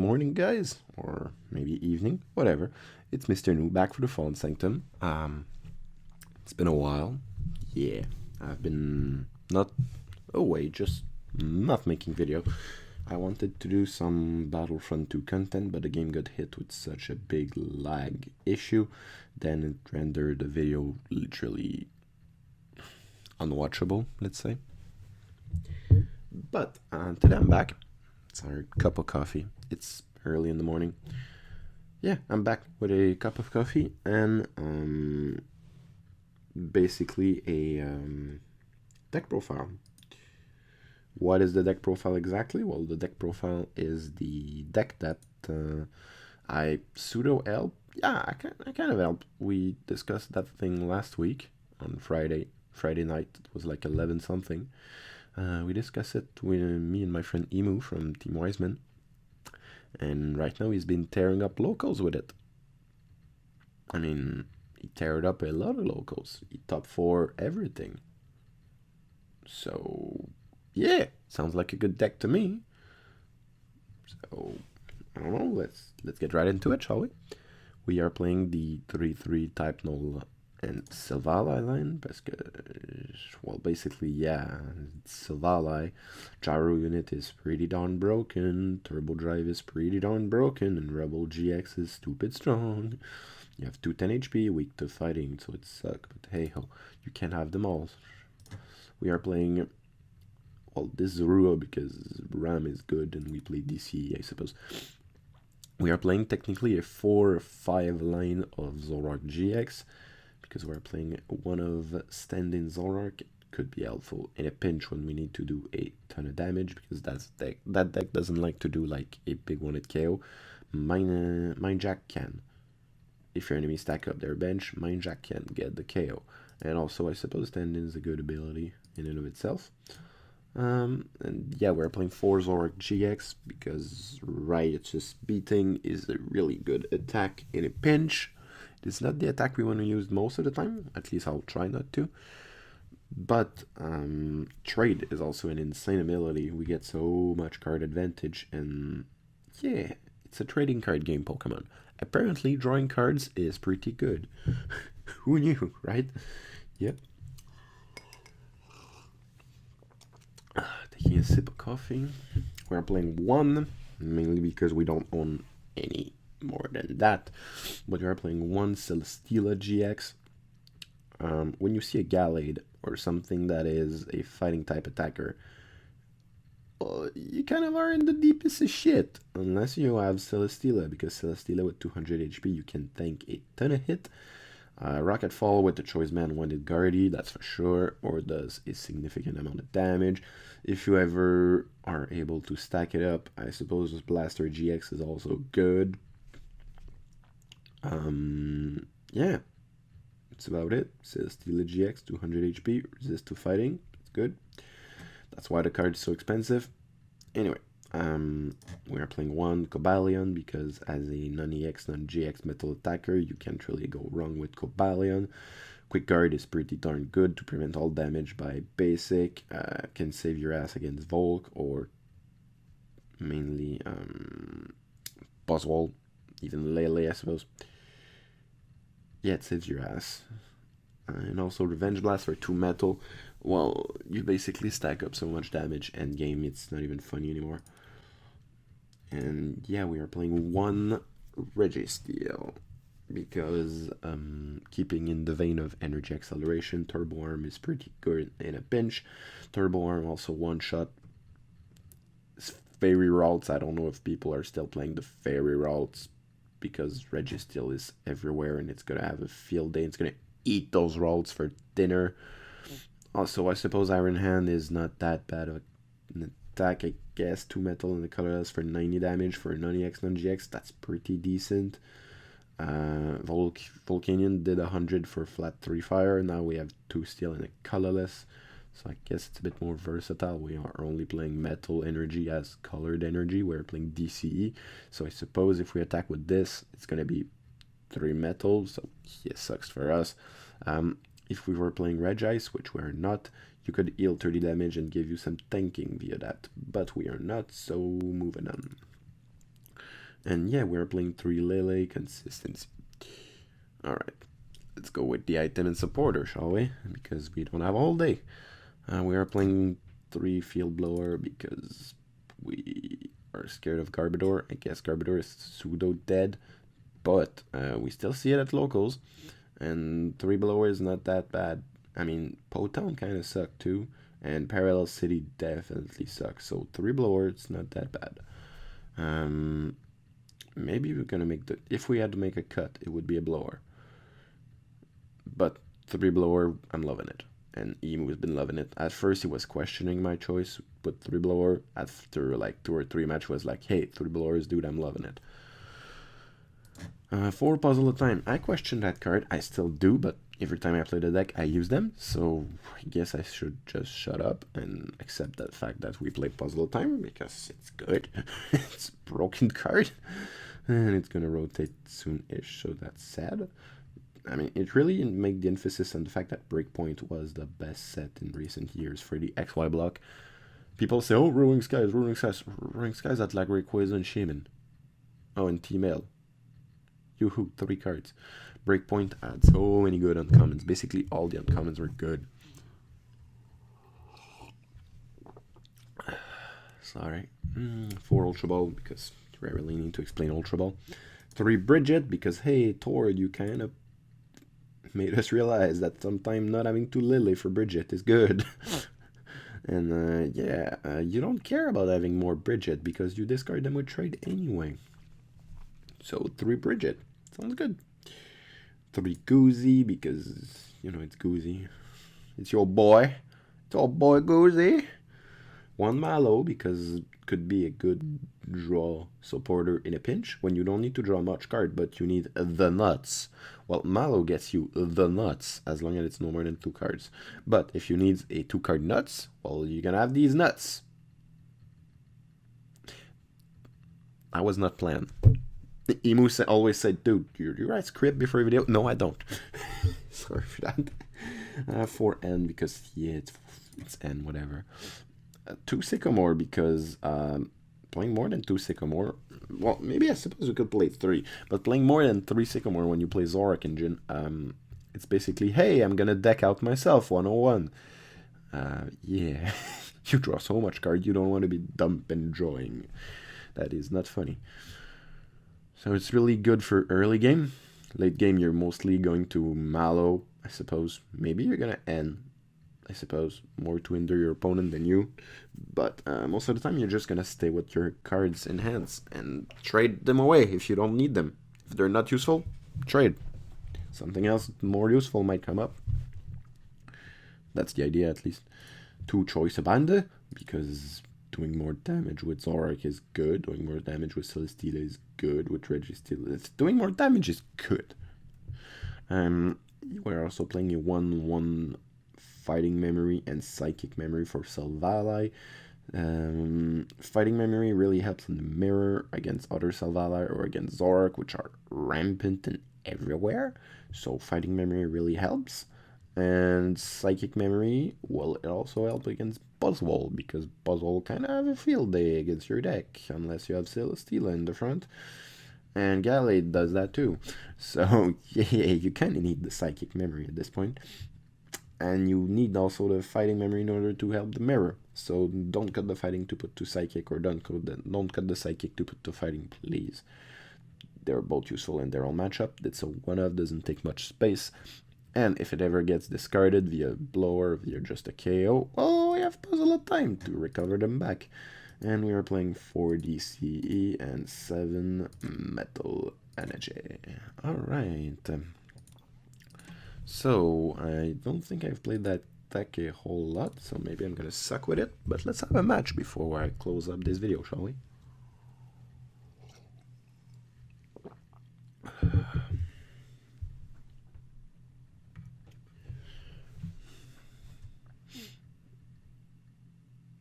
morning, guys, or maybe evening, whatever. It's Mr. New back for the Fallen Sanctum. It's been a while. Yeah, I've been not away, just not making video. I wanted to do some Battlefront 2 content, but the game got hit with such a big lag issue, then it rendered the video literally unwatchable, let's say. But today I'm back. It's our cup of coffee. It's early in the morning. Yeah, I'm back with a cup of coffee and basically a deck profile. What is the deck profile exactly? Well, the deck profile is the deck that I pseudo helped. Yeah, I kind of helped. We discussed that thing last week on Friday night. It was like 11 something. We discussed it with me and my friend Emu from Team Wisemen. And right now he's been tearing up locals with it. I mean, he teared up a lot of locals. He top 4 everything. So, yeah, sounds like a good deck to me. So, I don't know, let's get right into it, shall we? We are playing the 3-3 type null and Silvally line, well, basically, yeah, Silvally, gyro unit is pretty darn broken, turbo drive is pretty darn broken, and rebel GX is stupid strong. You have 210 HP, weak to fighting, so it sucks, but hey ho, you can't have them all. We are playing, well, this Zoroark because RAM is good, and we play DC, I suppose. We are playing technically a 4-5 line of Zoroark GX, because we're playing one of stand-in Zoroark. Could be helpful in a pinch when we need to do a ton of damage, because that deck doesn't like to do like a big one at KO. Mind Jack can. If your enemy stack up their bench, Mind Jack can get the KO. And also, I suppose stand-in is a good ability in and of itself. And yeah, we're playing 4 Zoroark GX because Righteous Beating is a really good attack in a pinch. It's not the attack we want to use most of the time, at least I'll try not to. But trade is also an insane ability. We get so much card advantage, and yeah, it's a trading card game, Pokemon. Apparently, drawing cards is pretty good. Who knew, right? Yep. Taking a sip of coffee. We're playing 1, mainly because we don't own any more than that, but we are playing 1 Celesteela GX. When you see a Gallade or something that is a fighting type attacker, you kind of are in the deepest of shit, unless you have Celesteela, because Celesteela with 200 HP, you can tank a ton of hit. Rocket Fall with the Choice Man wanted Guardy, that's for sure, or does a significant amount of damage. If you ever are able to stack it up, I suppose Blaster GX is also good. Yeah, that's about it. Celesteela GX, 200 HP, resist to fighting, it's good. That's why the card is so expensive. Anyway, we are playing 1 Cobalion because as a non-EX, non-GX metal attacker, you can't really go wrong with Cobalion. Quick Guard is pretty darn good to prevent all damage by basic, can save your ass against Volk, or mainly Boswell, even Lele, I suppose. Yeah, it saves your ass. And also Revenge Blast for 2 metal. Well, you basically stack up so much damage end game, it's not even funny anymore. And yeah, we are playing 1 Registeel because keeping in the vein of energy acceleration, Turbo Arm is pretty good in a pinch. Turbo Arm also one-shot fairy routes. I don't know if people are still playing the fairy routes, because Registeel is everywhere and it's gonna have a field day. It's gonna eat those rolls for dinner. Also, I suppose Iron Hand is not that bad of an attack. I guess 2 metal and the colorless for 90 damage for non-EX, non-GX. That's pretty decent. Volcanion did 100 for flat 3 fire. Now we have 2 steel and a colorless. So I guess it's a bit more versatile. We are only playing metal energy as colored energy. We're playing DCE. So I suppose if we attack with this, it's going to be 3 metal. So yeah, sucks for us. If we were playing Regice, which we're not, you could heal 30 damage and give you some tanking via that. But we are not, so moving on. And yeah, we're playing 3 Lele consistency. Alright, let's go with the item and supporter, shall we? Because we don't have all day. We are playing 3 Field Blower because we are scared of Garbodor. I guess Garbodor is pseudo dead, but we still see it at locals. And 3 Blower is not that bad. I mean, Potown kind of sucked too, and Parallel City definitely sucks. So 3 Blower, it's not that bad. Maybe we're gonna make the. If we had to make a cut, it would be a blower. But 3 Blower, I'm loving it. And Emu has been loving it. At first, he was questioning my choice with 3 Blower. After like 2 or 3 matches, was like, hey, 3 Blowers, dude, I'm loving it. 4 Puzzle at a Time. I question that card. I still do, but every time I play the deck, I use them. So I guess I should just shut up and accept that fact that we play Puzzle at a Time because it's good. It's a broken card. And it's gonna rotate soon-ish, so that's sad. I mean, it really made the emphasis on the fact that Breakpoint was the best set in recent years for the XY block. People say, oh, Rolling Skies. Rolling Skies at like Rayquaza and Shaman. Oh, and T-Mail. Yoo-hoo, 3 cards. Breakpoint had so many good uncommons. Basically, all the uncommons were good. Sorry. 4 Ultra Ball, because I really need to explain Ultra Ball. 3 Bridget, because, hey, Tord, you kind of made us realize that sometimes not having 2 Lily for Bridget is good. And, you don't care about having more Bridget, because you discard them with trade anyway. So 3 Bridget. Sounds good. 3 Goozy, because, you know, it's Goozy. It's your boy. It's your boy Goozy. 1 Mallow, because it could be a good draw supporter in a pinch when you don't need to draw much card, but you need the nuts. Well, Mallow gets you the nuts as long as it's no more than 2 cards. But if you need a 2-card nuts, well, you're gonna have these nuts. I was not planned. Emu always said, dude, you write script before a video? No, I don't. Sorry for that. 4 N because, yeah, it's N, whatever. 2 Sycamore because playing more than 2 Sycamore, well, maybe I suppose we could play 3, but playing more than 3 Sycamore when you play Zoroark engine, it's basically, hey, I'm gonna deck out myself 101. Yeah, you draw so much card, you don't want to be dumping drawing. That is not funny. So it's really good for early game. Late game, you're mostly going to Mallow, I suppose. Maybe you're gonna N, I suppose, more to hinder your opponent than you. But most of the time, you're just gonna stay with your cards in hands and trade them away if you don't need them. If they're not useful, trade. Something else more useful might come up. That's the idea, at least. 2 Choice Abanda, because doing more damage with Zoroark is good. Doing more damage with Celesteela is good. With Registeel, doing more damage is good. We're also playing a 1/1 Fighting Memory and Psychic Memory for Silvally. Fighting Memory really helps in the mirror against other Silvally or against Zoroark, which are rampant and everywhere. So Fighting Memory really helps. And Psychic Memory, well, it also helps against Buzzwole, because Buzzwole kind of have a field day against your deck, unless you have Celesteela in the front. And Gallade does that too. So, yeah, you kind of need the Psychic Memory at this point. And you need also the Fighting Memory in order to help the mirror. So don't cut the Fighting to put to Psychic, or don't cut the Psychic to put to Fighting, please. They're both useful and they're all matchup. It's a 1-of, doesn't take much space. And if it ever gets discarded via blower, via just a KO, well, we have Puzzle at Time to recover them back. And we are playing 4 DCE and 7 Metal Energy. Alright. So, I don't think I've played that deck a whole lot, so maybe I'm gonna suck with it. But let's have a match before I close up this video, shall we?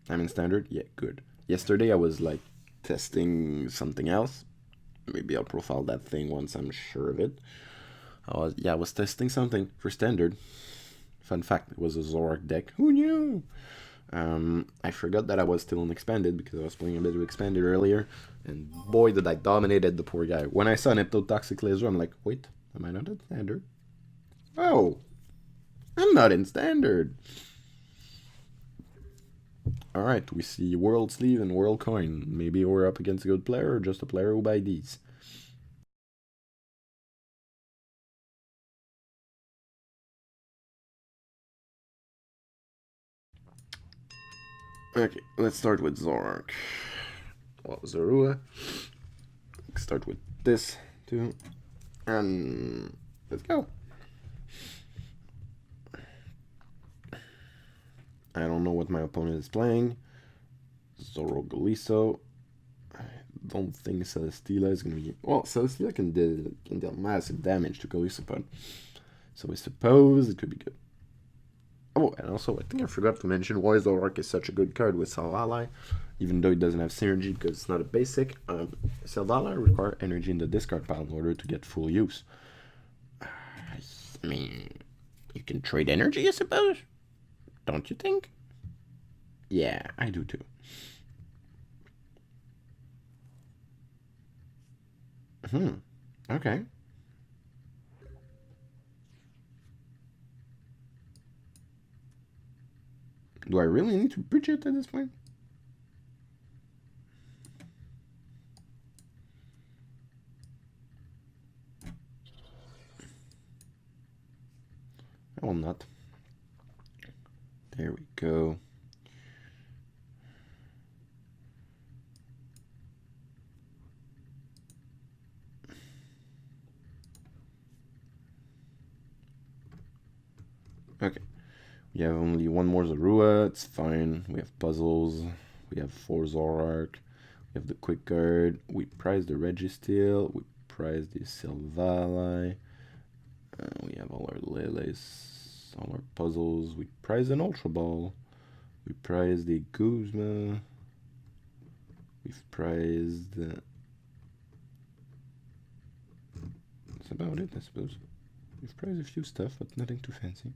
I'm in standard? Yeah, good. Yesterday I was like testing something else. Maybe I'll profile that thing once I'm sure of it. I was testing something for standard. Fun fact, it was a Zoroark deck. Who knew? I forgot that I was still on Expanded because I was playing a bit of Expanded earlier, and boy did I dominated the poor guy. When I saw an Toxic Laser, I'm like, wait, am I not in Standard? Oh, I'm not in Standard. Alright, we see World Sleeve and World Coin. Maybe we're up against a good player or just a player who buy these. Okay, let's start with Zoroark. Well, Zorua. Let's start with this too. And let's go. I don't know what my opponent is playing. Zorogaliso. I don't think Celesteela is going to be... Well, Celesteela can deal massive damage to Golisopod. So I suppose it could be good. Oh, and also, I think I forgot to mention why Zoroark is such a good card with Silvally, even though it doesn't have synergy because it's not a basic. Silvally requires energy in the discard pile in order to get full use. I mean, you can trade energy, I suppose? Don't you think? Yeah, I do too. Okay. Do I really need to bridge it at this point? I will not. There we go. Okay. We have only one more Zorua, it's fine. We have puzzles. We have 4 Zoroark. We have the quick guard. We prize the Registeel. We prize the Silvally. We have all our Lilies, all our puzzles. We prize an Ultra Ball. We prize the Guzma. We've prized... that's about it, I suppose. We've prized a few stuff, but nothing too fancy.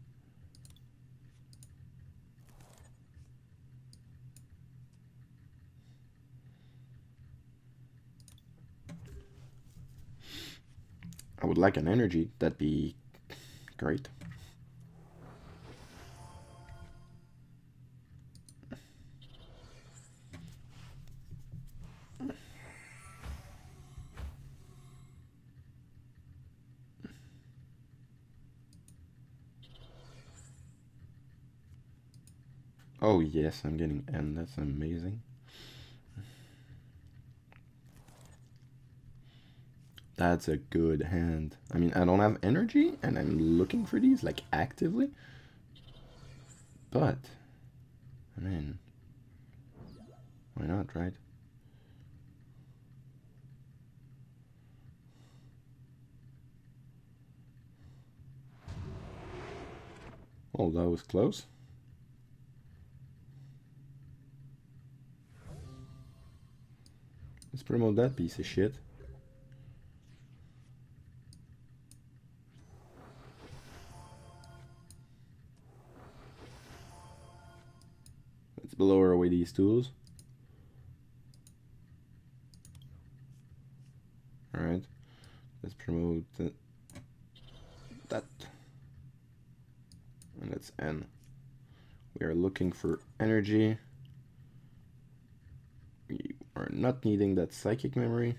I would like an energy, that'd be great. Oh yes, I'm getting N, that's amazing. That's a good hand. I mean, I don't have energy, and I'm looking for these, like, actively. But, I mean, why not, right? Oh, that was close. Let's promote that piece of shit. Let's lower away these tools. Alright. Let's promote that. And let's N. We are looking for energy. We are not needing that psychic memory.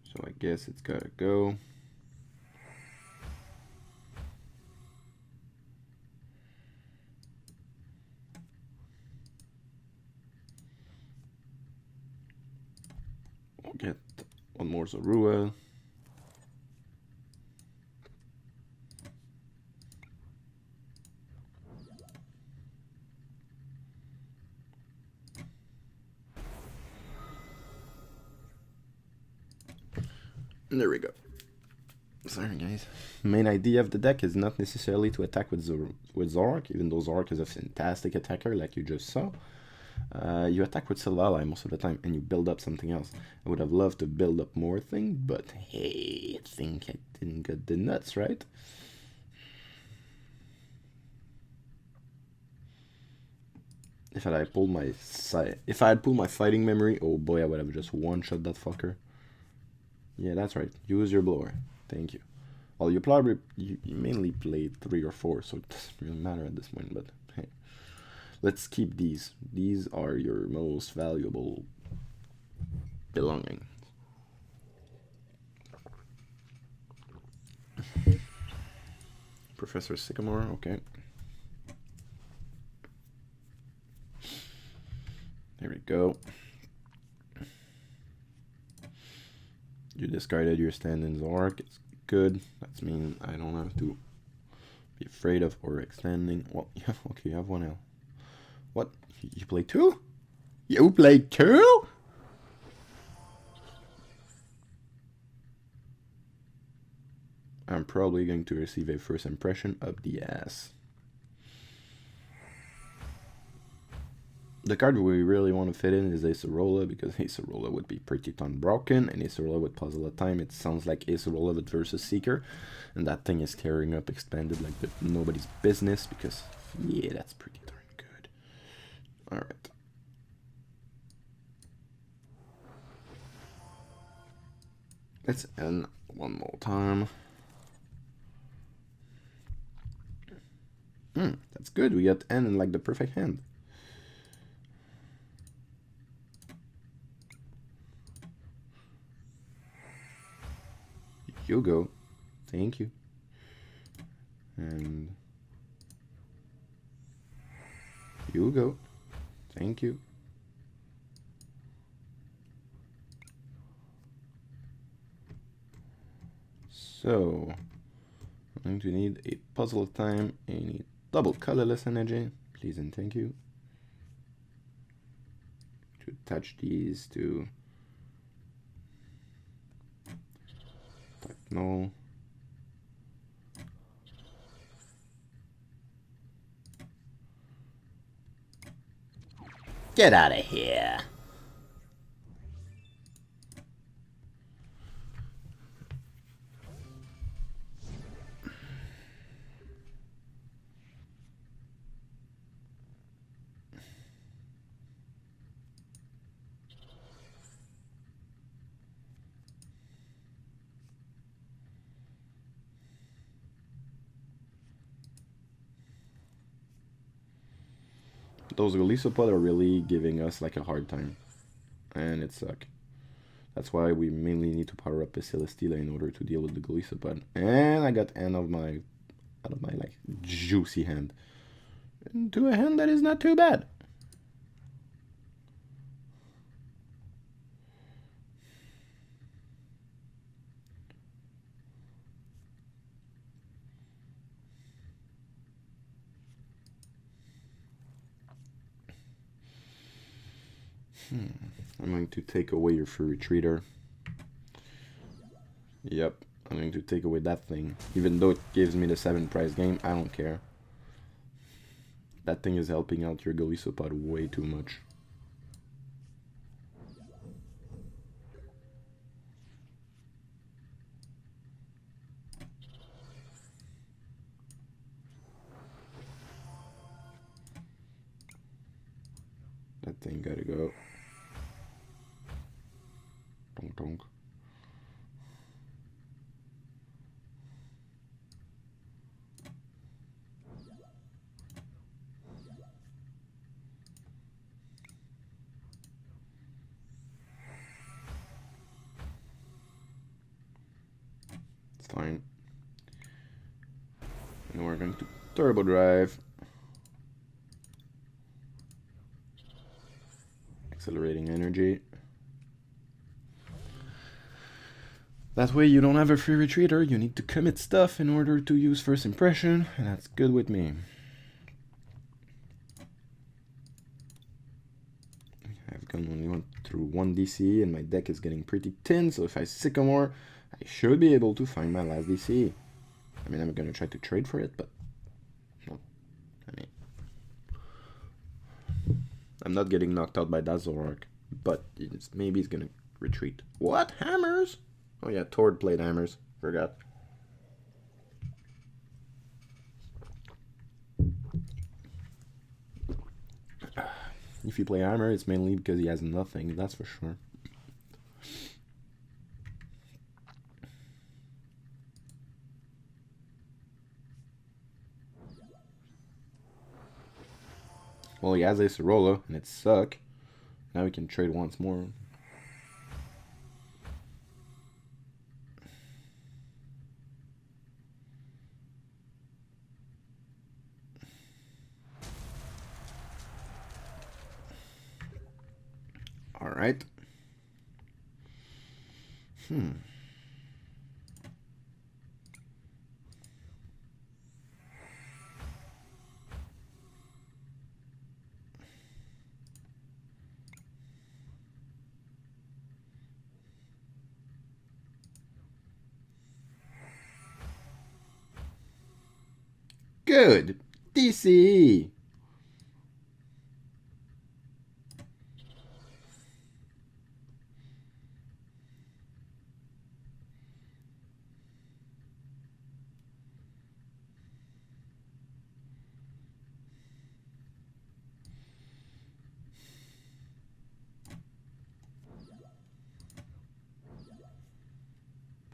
So I guess it's gotta go. We'll get one more Zorua. There we go. Sorry guys. Main idea of the deck is not necessarily to attack with Zoroark, even though Zoroark is a fantastic attacker like you just saw. You attack with Silvally most of the time and you build up something else. I would have loved to build up more things, but hey, I think I didn't get the nuts right. If I had pulled my fighting memory, oh boy, I would have just one-shot that fucker. Yeah, that's right. Use your blower. Thank you. Well, you mainly played 3 or 4, so it doesn't really matter at this point, but hey. Let's keep these. These are your most valuable belongings. Professor Sycamore, okay. There we go. You discarded your stand-in Zoroark. It's good. That means I don't have to be afraid of overextending. Well, yeah, okay, you have 1 L. What? You play 2? You play 2? I'm probably going to receive a first impression up the ass. The card we really want to fit in is Acerola, because Acerola would be pretty broken, and Acerola with Puzzle of Time, it sounds like Acerola with versus Seeker, and that thing is tearing up Expanded like nobody's business, because, yeah, that's pretty darn good. Alright. Let's end one more time. That's good, we got N in like the perfect hand. You go. Thank you. And you go. Thank you. So I'm going to need a Puzzle of Time, a double colorless energy, please and thank you. To attach these to no. Get out of here. Those Golisopod are really giving us like a hard time, and it sucks. That's why we mainly need to power up a Celesteela in order to deal with the Golisopod. And I got N out of my like juicy hand into a hand that is not too bad. I'm going to take away your free retreater. Yep, I'm going to take away that thing. Even though it gives me the 7 prize game, I don't care. That thing is helping out your Golisopod way too much. That thing gotta go. Donk donk. It's fine. And we're going to turbo drive. Accelerating energy. That way you don't have a free retreater, you need to commit stuff in order to use first impression, and that's good with me. I've only through 1 DC and my deck is getting pretty thin, so if I Sycamore, I should be able to find my last DC. I mean, I'm gonna try to trade for it, but no. I mean, I'm not getting knocked out by that Zoroark, but maybe he's gonna retreat. What? Hammers? Oh yeah, Tord played hammers. Forgot. If you play armor, it's mainly because he has nothing, that's for sure. Well, he has a Sorola, and it suck. Now we can trade once more. All right. Good. DC.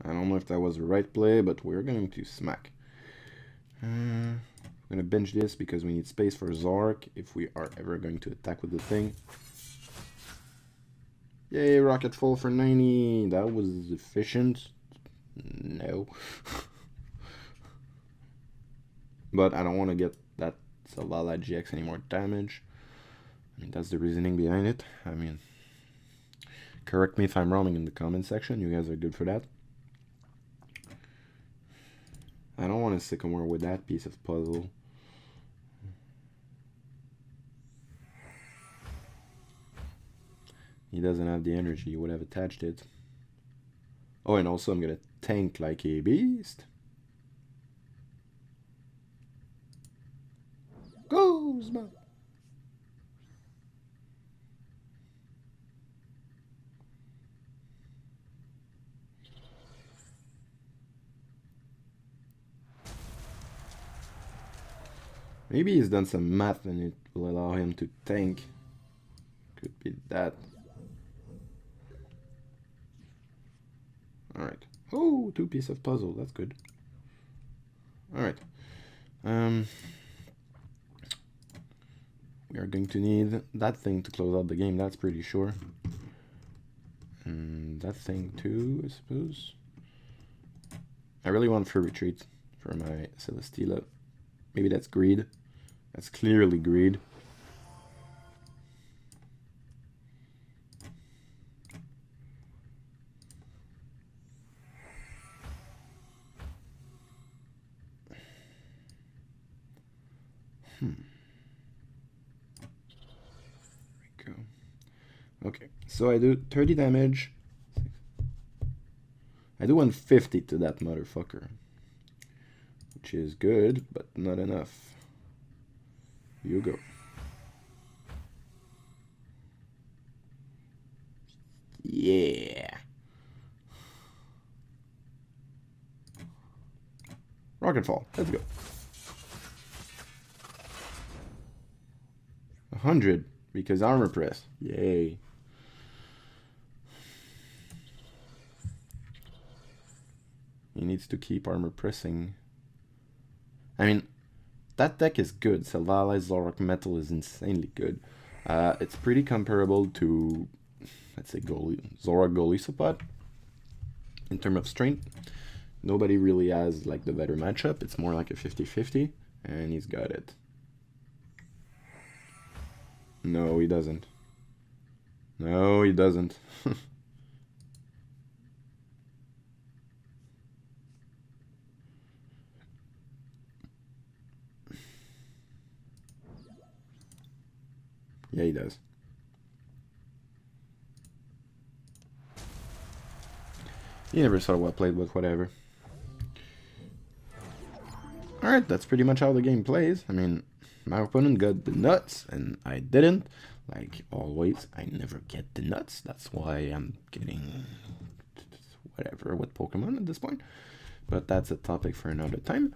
I don't know if that was the right play, but we're going to smack. I'm going to bench this because we need space for Zoroark if we are ever going to attack with the thing. Yay, rocket fall for 90. That was efficient. No. But I don't want to get that Silvally GX any more damage. I mean, that's the reasoning behind it. I mean, correct me if I'm wrong in the comment section. You guys are good for that. I don't want to sycamore with that piece of puzzle. He doesn't have the energy. He would have attached it. Oh, and also I'm going to tank like a beast. Guzma. Maybe he's done some math and it will allow him to tank. Could be that. Alright. Oh, 2 pieces of puzzle. That's good. Alright. We are going to need that thing to close out the game. That's pretty sure. And that thing too, I suppose. I really want for retreat for my Celesteela. Maybe that's greed. That's clearly greed. There we go. Okay, so I do 30 damage. I do 150 to that motherfucker. Which is good, but not enough. You go. Yeah. Rocket fall. Let's go. 100 because armor press. Yay. He needs to keep armor pressing. I mean, that deck is good. Silvally Zoroark Metal is insanely good. It's pretty comparable to, let's say, Zoroark Golisopod in terms of strength. Nobody really has like the better matchup. It's more like a 50-50, and he's got it. No, he doesn't. No, he doesn't. Yeah, he does. You never saw well played, but whatever. Alright, that's pretty much how the game plays. I mean, my opponent got the nuts, and I didn't. Like always, I never get the nuts. That's why I'm getting whatever with Pokemon at this point. But that's a topic for another time.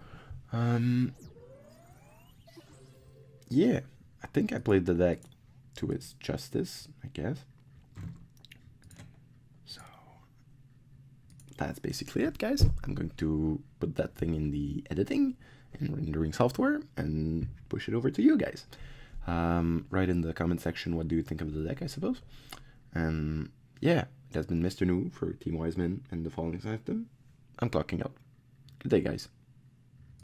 Yeah, I think I played the deck to its justice, I guess. So that's basically it, guys. I'm going to put that thing in the editing and rendering software and push it over to you guys. Write in the comment section what do you think of the deck, I suppose. And yeah, it has been Mr. New for Team Wisemen and the following system. I'm clocking out. Good day, guys.